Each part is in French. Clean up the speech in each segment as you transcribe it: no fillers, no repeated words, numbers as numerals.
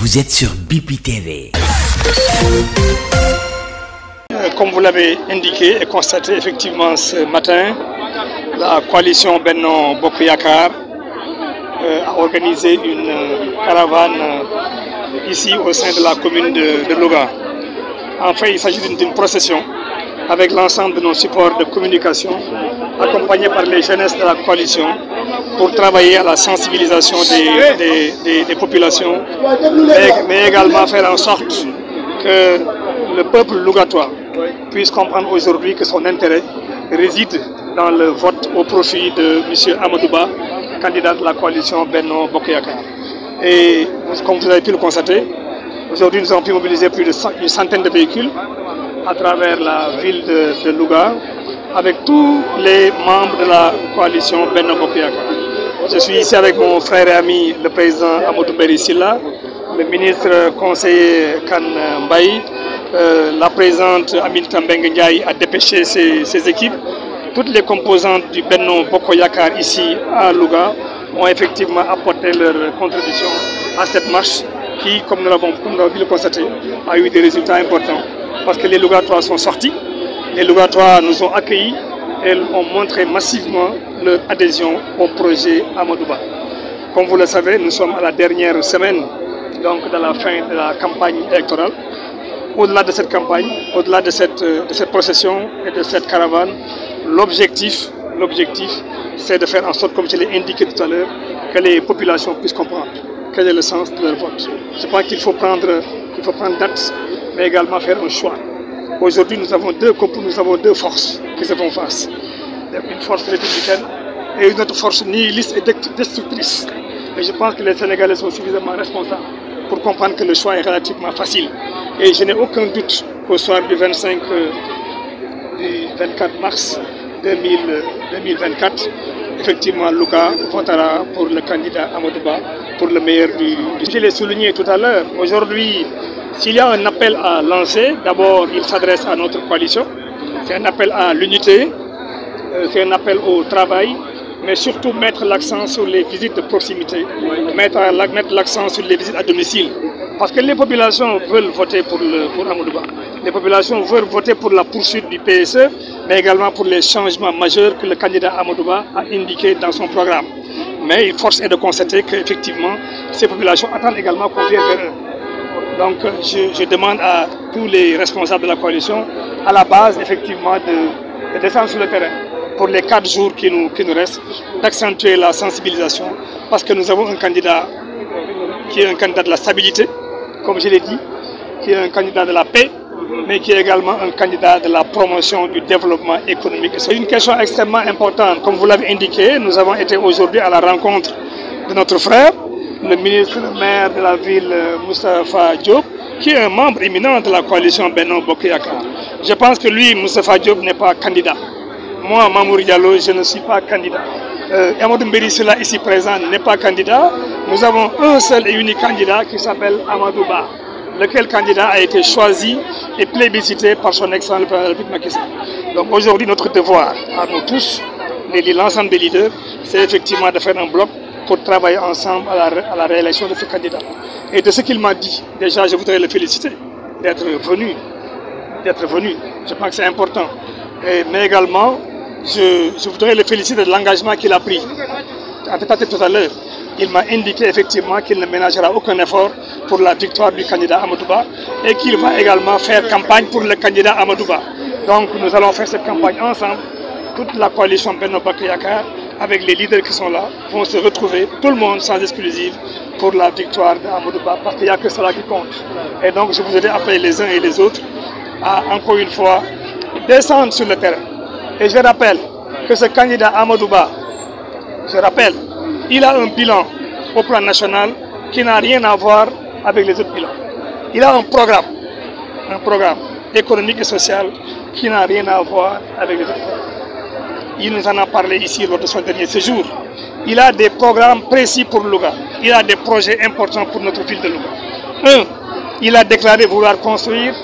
Vous êtes sur Bipi TV. Comme vous l'avez indiqué et constaté effectivement ce matin, la coalition Benno Bokk Yakaar a organisé une caravane ici au sein de la commune de Louga. En fait, il s'agit d'une procession avec l'ensemble de nos supports de communication, accompagnés par les jeunesses de la coalition, pour travailler à la sensibilisation des populations, mais également faire en sorte que le peuple lougatois puisse comprendre aujourd'hui que son intérêt réside dans le vote au profit de M. Amadou Ba, candidat de la coalition Benno Bokk Yakaar. Et comme vous avez pu le constater, aujourd'hui nous avons pu mobiliser plus d'une centaine de véhicules à travers la ville de Louga, avec tous les membres de la coalition Benno Bokk Yakaar. Je suis ici avec mon frère et ami, le président Amadou Mbéry Sylla, le ministre conseiller Kane Mbaye, la présidente Aminata Mbengue Ndiaye a dépêché ses équipes. Toutes les composantes du Benno Bokk Yakaar ici à Louga ont effectivement apporté leur contribution à cette marche qui, comme nous l'avons pu le constater, a eu des résultats importants. Parce que les Lougatois sont sortis, les Lougatois nous ont accueillis et ont montré massivement leur adhésion au projet Amadou Ba. Comme vous le savez, nous sommes à la dernière semaine donc de la fin de la campagne électorale. Au-delà de cette campagne, au-delà de cette procession et de cette caravane, l'objectif, c'est de faire en sorte, comme je l'ai indiqué tout à l'heure, que les populations puissent comprendre quel est le sens de leur vote. Je pense qu'il faut prendre date, mais également faire un choix. Aujourd'hui, nous avons deux forces qui se font face. Une force républicaine et une autre force nihiliste et destructrice. Et je pense que les Sénégalais sont suffisamment responsables pour comprendre que le choix est relativement facile. Et je n'ai aucun doute qu'au soir du 24 mars 2024, effectivement, Louga votera pour le candidat Amadou Ba pour le meilleur du... Je l'ai souligné tout à l'heure. Aujourd'hui, s'il y a un appel à lancer, d'abord, il s'adresse à notre coalition. C'est un appel à l'unité, c'est un appel au travail, mais surtout mettre l'accent sur les visites de proximité, mettre l'accent sur les visites à domicile. Parce que les populations veulent voter pour Amadou Ba. Les populations veulent voter pour la poursuite du PSE, mais également pour les changements majeurs que le candidat Amadou Ba a indiqués dans son programme. Mais force est de constater qu'effectivement, ces populations attendent également qu'on vienne vers eux. Donc je demande à tous les responsables de la coalition, à la base effectivement de descendre sur le terrain pour les 4 jours qui nous restent, d'accentuer la sensibilisation, parce que nous avons un candidat qui est un candidat de la stabilité, comme je l'ai dit, qui est un candidat de la paix, mais qui est également un candidat de la promotion du développement économique. C'est une question extrêmement importante. Comme vous l'avez indiqué, nous avons été aujourd'hui à la rencontre de notre frère, le ministre maire de la ville Moustapha Diop, qui est un membre éminent de la coalition Benno Bokk Yakaar. Je pense que lui, Moustapha Diop, n'est pas candidat. Moi, Mamour Diallo, je ne suis pas candidat. Amadou Mbéry Sylla, ici présent, n'est pas candidat. Nous avons un seul et unique candidat qui s'appelle Amadou Ba, lequel candidat a été choisi et plébiscité par son excellence le président de la République Macky Sall. Donc aujourd'hui, notre devoir à nous tous, l'ensemble des leaders, c'est effectivement de faire un bloc pour travailler ensemble à la réélection de ce candidat. Et de ce qu'il m'a dit, déjà, je voudrais le féliciter d'être venu. Je pense que c'est important. Mais également, je voudrais le féliciter de l'engagement qu'il a pris. Tout à l'heure, il m'a indiqué effectivement qu'il ne ménagera aucun effort pour la victoire du candidat Amadou Ba et qu'il va également faire campagne pour le candidat Amadou Ba. Donc nous allons faire cette campagne ensemble. Toute la coalition Benno Bokk Yakaar, avec les leaders qui sont là, vont se retrouver, tout le monde sans exclusive, pour la victoire d'Amadou Ba, parce qu'il n'y a que cela qui compte. Et donc je voudrais appeler les uns et les autres à, encore une fois, descendre sur le terrain. Et je rappelle que ce candidat Amadou Ba, il a un bilan au plan national qui n'a rien à voir avec les autres bilans. Il a un programme économique et social qui n'a rien à voir avec les autres. Il nous en a parlé ici lors de son dernier séjour. Il a des programmes précis pour Louga. Il a des projets importants pour notre ville de Louga. Il a déclaré vouloir construire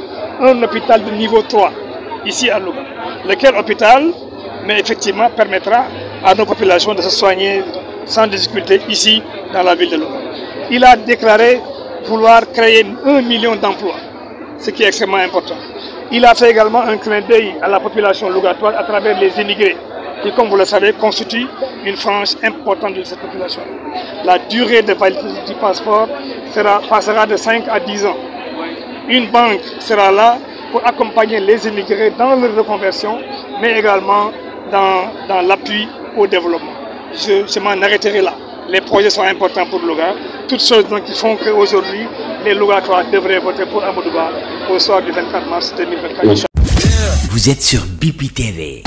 un hôpital de niveau 3 ici à Louga. Lequel hôpital, mais effectivement, permettra à nos populations de se soigner sans difficulté ici dans la ville de Louga. Il a déclaré vouloir créer 1 million d'emplois, ce qui est extrêmement important. Il a fait également un clin d'œil à la population logatoise à travers les immigrés, qui, comme vous le savez, constituent une frange importante de cette population. La durée de validité du passeport passera de 5 à 10 ans. Une banque sera là pour accompagner les immigrés dans leur reconversion, mais également dans l'appui au développement. Je m'en arrêterai là. Les projets sont importants pour Louga. Toutes choses donc, qui font qu'aujourd'hui, les Lougatois devraient voter pour Amadou Ba au soir du 24 mars 2024. Vous êtes sur BPTV.